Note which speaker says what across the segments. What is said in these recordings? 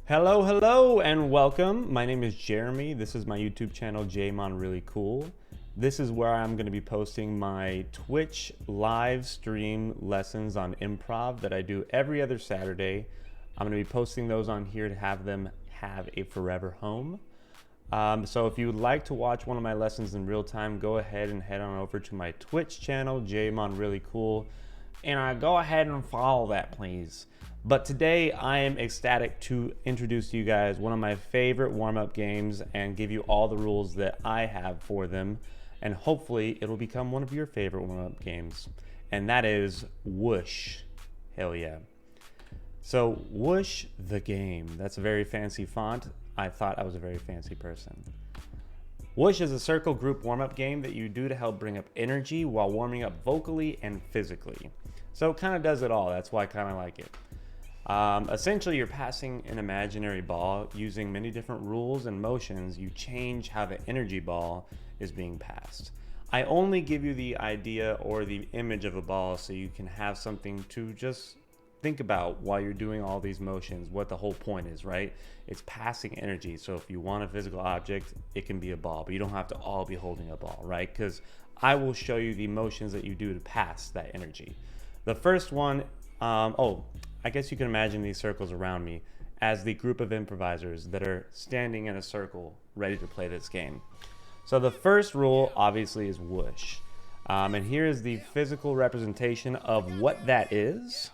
Speaker 1: Hello, and welcome. My name is Jeremy. This is my YouTube channel, Jmon Really Cool. This is where I'm going to be posting my Twitch live stream lessons on improv that I do every other Saturday. I'm going to be posting those on here to have them have a forever home. So if you would like to watch one of my lessons in real time, go ahead and head on over to my Twitch channel, Jmon Really Cool, and go ahead and follow that, please. But today I am ecstatic to introduce to you guys one of my favorite warm-up games and give you all the rules that I have for them, and hopefully it'll become one of your favorite warm-up games, and that is Whoosh. Hell yeah. So Whoosh the game. That's a very fancy font. I thought I was a very fancy person. Whoosh is a circle group warm-up game that you do to help bring up energy while warming up vocally and physically. So it kind of does it all. That's why I kind of like it. Essentially, you're passing an imaginary ball using many different rules and motions. You change how the energy ball is being passed. I only give you the idea or the image of a ball so you can have something to just think about while you're doing all these motions, what the whole point is, right? It's passing energy. So if you want a physical object, it can be a ball, but you don't have to all be holding a ball, right? Because I will show you the motions that you do to pass that energy. The first one, I guess you can imagine these circles around me as the group of improvisers that are standing in a circle ready to play this game. So the first rule obviously is whoosh. And here is the physical representation of what that is.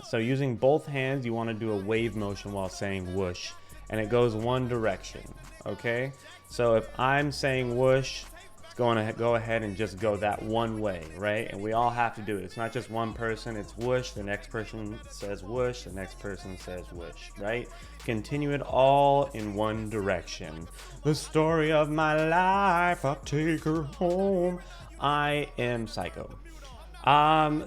Speaker 1: So using both hands, you want to do a wave motion while saying whoosh, and it goes one direction, okay? So if I'm saying whoosh, going to go ahead and just go that one way, right? And we all have to do it. It's not just one person. It's whoosh, the next person says whoosh, the next person says whoosh, right? Continue it all in one direction. The story of my life, I'll take her home. I am Psycho.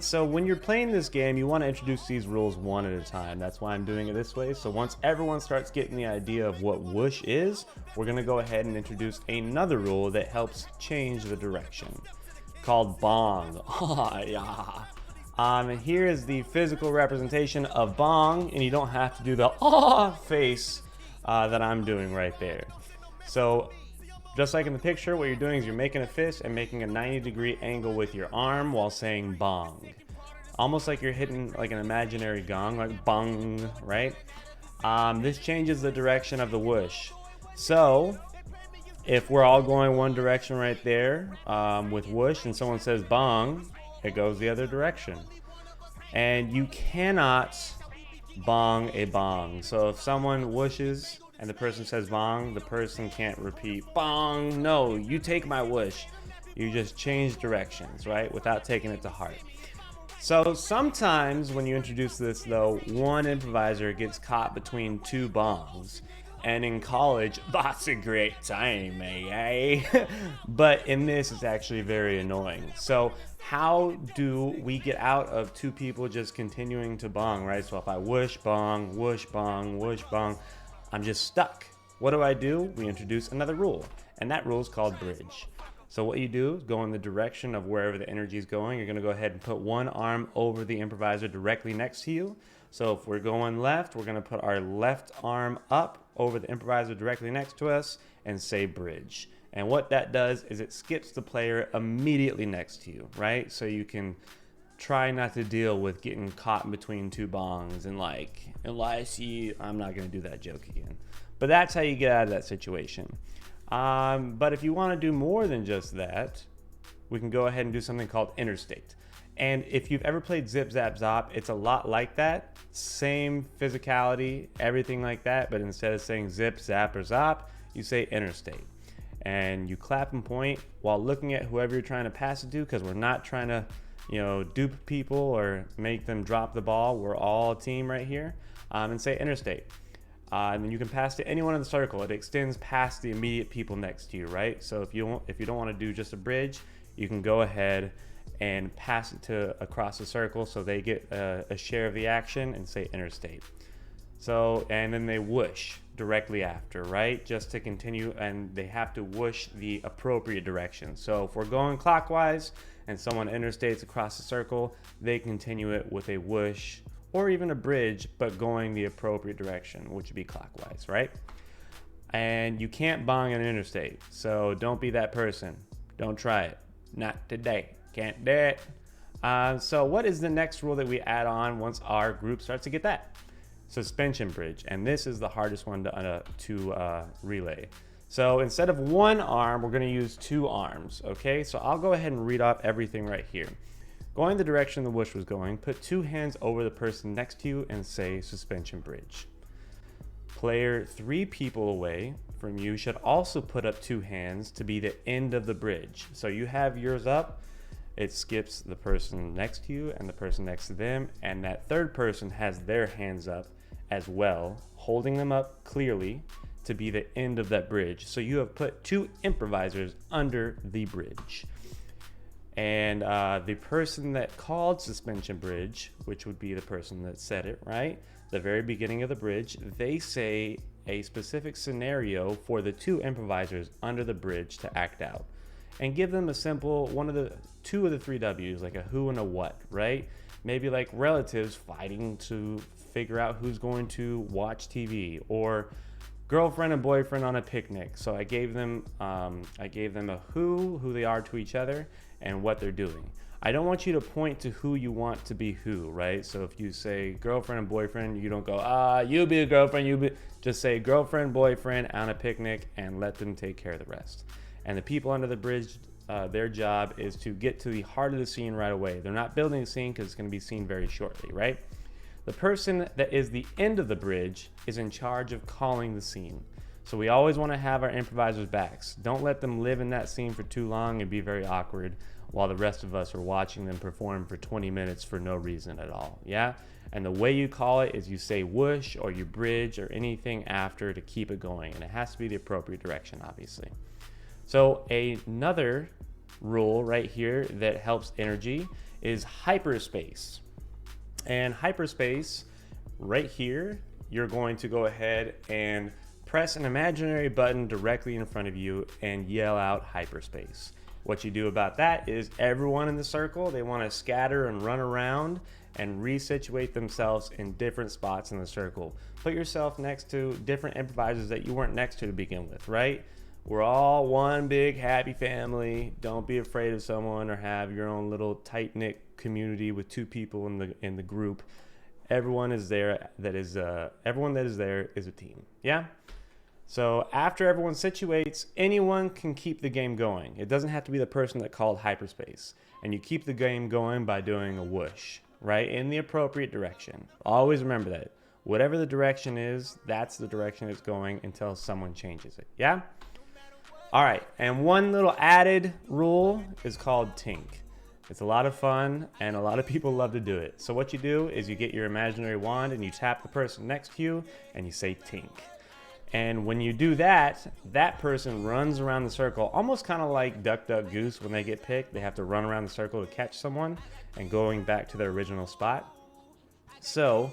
Speaker 1: So when you're playing this game, you want to introduce these rules one at a time. That's why I'm doing it this way. So once everyone starts getting the idea of what whoosh is, we're going to go ahead and introduce another rule that helps change the direction, called Bong. Oh, yeah. And here is the physical representation of Bong, and you don't have to do the face that I'm doing right there. So just like in the picture, what you're doing is you're making a fist and making a 90-degree angle with your arm while saying bong. Almost like you're hitting like an imaginary gong, like bong, right? This changes the direction of the whoosh. So if we're all going one direction right there with whoosh and someone says bong, it goes the other direction. And you cannot bong a bong. So if someone whooshes and the person says bong, the person can't repeat bong. No, you take my whoosh. You just change directions, right? Without taking it to heart. So sometimes when you introduce this though, one improviser gets caught between two bongs. And in college, that's a great time, eh? But in this, it's actually very annoying. So how do we get out of two people just continuing to bong, right? So if I whoosh, bong, whoosh, bong, whoosh, bong, I'm just stuck. What do? We introduce another rule, and that rule is called bridge. So what you do is go in the direction of wherever the energy is going. You're gonna go ahead and put one arm over the improviser directly next to you. So if we're going left, we're gonna put our left arm up over the improviser directly next to us and say bridge. And what that does is it skips the player immediately next to you, right? So you can try not to deal with getting caught in between two bongs and like, unless you, I'm not gonna do that joke again. But that's how you get out of that situation. But if you wanna do more than just that, we can go ahead and do something called interstate. And if you've ever played Zip Zap Zop, it's a lot like that. Same physicality, everything like that, but instead of saying zip, zap, or zop, you say interstate. And you clap and point while looking at whoever you're trying to pass it to, because we're not trying to dupe people or make them drop the ball. We're all a team right here. And say interstate. And then you can pass to anyone in the circle. It extends past the immediate people next to you, right? So if you don't want to do just a bridge, you can go ahead and pass it to across the circle so they get a share of the action and say interstate. So, and then they whoosh directly after, right? Just to continue, and they have to whoosh the appropriate direction. So if we're going clockwise and someone interstates across the circle, they continue it with a whoosh or even a bridge, but going the appropriate direction, which would be clockwise, right? And you can't bong an interstate, so don't be that person. Don't try it. Not today. Can't do it. So what is the next rule that we add on once our group starts to get that? Suspension bridge, and this is the hardest one to relay. So instead of one arm, we're going to use two arms, okay? So I'll go ahead and read off everything right here. Going the direction the whoosh was going, put two hands over the person next to you and say suspension bridge. Player 3 people away from you should also put up two hands to be the end of the bridge. So you have yours up, it skips the person next to you and the person next to them, and that third person has their hands up as well, holding them up clearly to be the end of that bridge. So you have put two improvisers under the bridge. And the person that called suspension bridge, which would be the person that said it, right? The very beginning of the bridge, they say a specific scenario for the two improvisers under the bridge to act out. And give them a simple two of the three W's, like a who and a what, right? Maybe like relatives fighting to figure out who's going to watch TV, or girlfriend and boyfriend on a picnic. So I gave them a who they are to each other, and what they're doing. I don't want you to point to who you want to be who, right? So if you say girlfriend and boyfriend, you don't go, you be a girlfriend, just say girlfriend, boyfriend on a picnic, and let them take care of the rest. And the people under the bridge, their job is to get to the heart of the scene right away. They're not building a scene because it's going to be seen very shortly, right? The person that is the end of the bridge is in charge of calling the scene. So we always want to have our improvisers' backs. Don't let them live in that scene for too long and be very awkward while the rest of us are watching them perform for 20 minutes for no reason at all, yeah? And the way you call it is you say whoosh or you bridge or anything after to keep it going, and it has to be the appropriate direction, obviously. So another rule right here that helps energy is hyperspace. And hyperspace, right here, you're going to go ahead and press an imaginary button directly in front of you and yell out hyperspace. What you do about that is everyone in the circle, they want to scatter and run around and resituate themselves in different spots in the circle. Put yourself next to different improvisers that you weren't next to begin with, right? We're all one big happy family. Don't be afraid of someone or have your own little tight-knit community with two people in the group. Everyone is there everyone that is there is a team. Yeah? So after everyone situates, anyone can keep the game going. It doesn't have to be the person that called hyperspace. And you keep the game going by doing a whoosh, right? In the appropriate direction. Always remember that. Whatever the direction is, that's the direction it's going until someone changes it. Yeah? All right, and one little added rule is called tink. It's a lot of fun, and a lot of people love to do it. So what you do is you get your imaginary wand and you tap the person next to you and you say tink. And when you do that, that person runs around the circle, almost kind of like Duck, Duck, Goose when they get picked. They have to run around the circle to catch someone and going back to their original spot. So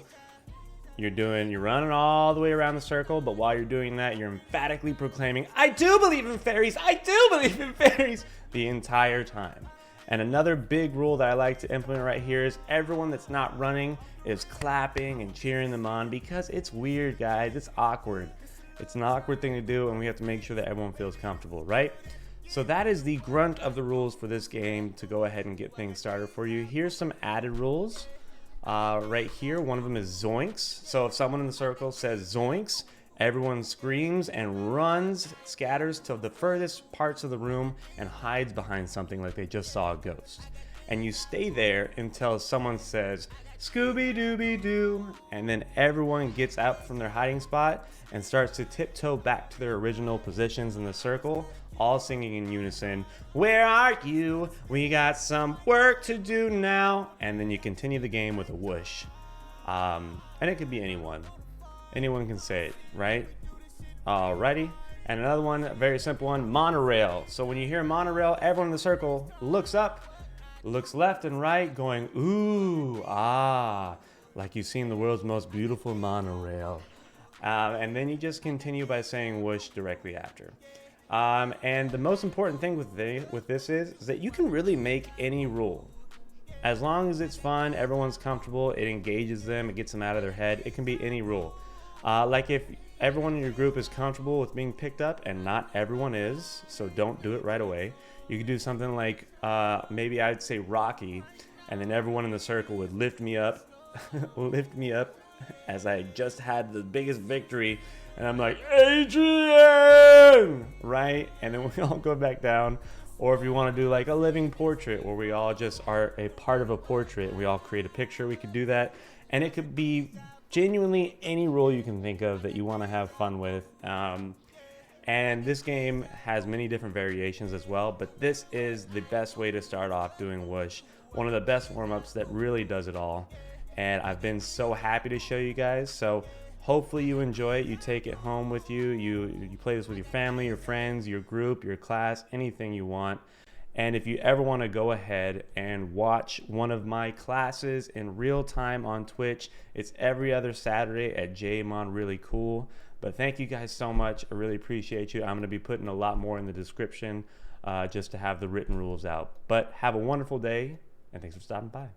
Speaker 1: you're running all the way around the circle, but while you're doing that, you're emphatically proclaiming, I do believe in fairies, I do believe in fairies, the entire time. And another big rule that I like to implement right here is everyone that's not running is clapping and cheering them on, because it's weird, guys, it's awkward. It's an awkward thing to do, and we have to make sure that everyone feels comfortable, right? So that is the grunt of the rules for this game to go ahead and get things started for you. Here's some added rules. Right here, one of them is zoinks. So if someone in the circle says zoinks, everyone screams and runs, scatters to the furthest parts of the room and hides behind something like they just saw a ghost. And you stay there until someone says Scooby-Dooby-Doo, and then everyone gets out from their hiding spot and starts to tiptoe back to their original positions in the circle, all singing in unison, where are you? We got some work to do now. And then you continue the game with a whoosh. And it could be anyone. Anyone can say it, right? Alrighty. And another one, a very simple one, monorail. So when you hear monorail, everyone in the circle looks up, looks left and right, going, ooh, ah, like you've seen the world's most beautiful monorail. And then you just continue by saying whoosh directly after. And the most important thing with this is that you can really make any rule. As long as it's fun, everyone's comfortable, it engages them, it gets them out of their head. It can be any rule. Like if everyone in your group is comfortable with being picked up, and not everyone is, so don't do it right away. You could do something like maybe I'd say Rocky, and then everyone in the circle would lift me up, lift me up as I just had the biggest victory, and I'm like, Adrian, right? And then we all go back down. Or if you want to do like a living portrait where we all just are a part of a portrait, we all create a picture, we could do that. And it could be genuinely any role you can think of that you want to have fun with. And this game has many different variations as well, but this is the best way to start off doing Whoosh. One of the best warm-ups that really does it all. And I've been so happy to show you guys. So hopefully you enjoy it, you take it home with you, you play this with your family, your friends, your group, your class, anything you want. And if you ever want to go ahead and watch one of my classes in real time on Twitch, it's every other Saturday at JMonReallyCool. But thank you guys so much, I really appreciate you. I'm going to be putting a lot more in the description just to have the written rules out. But have a wonderful day, and thanks for stopping by.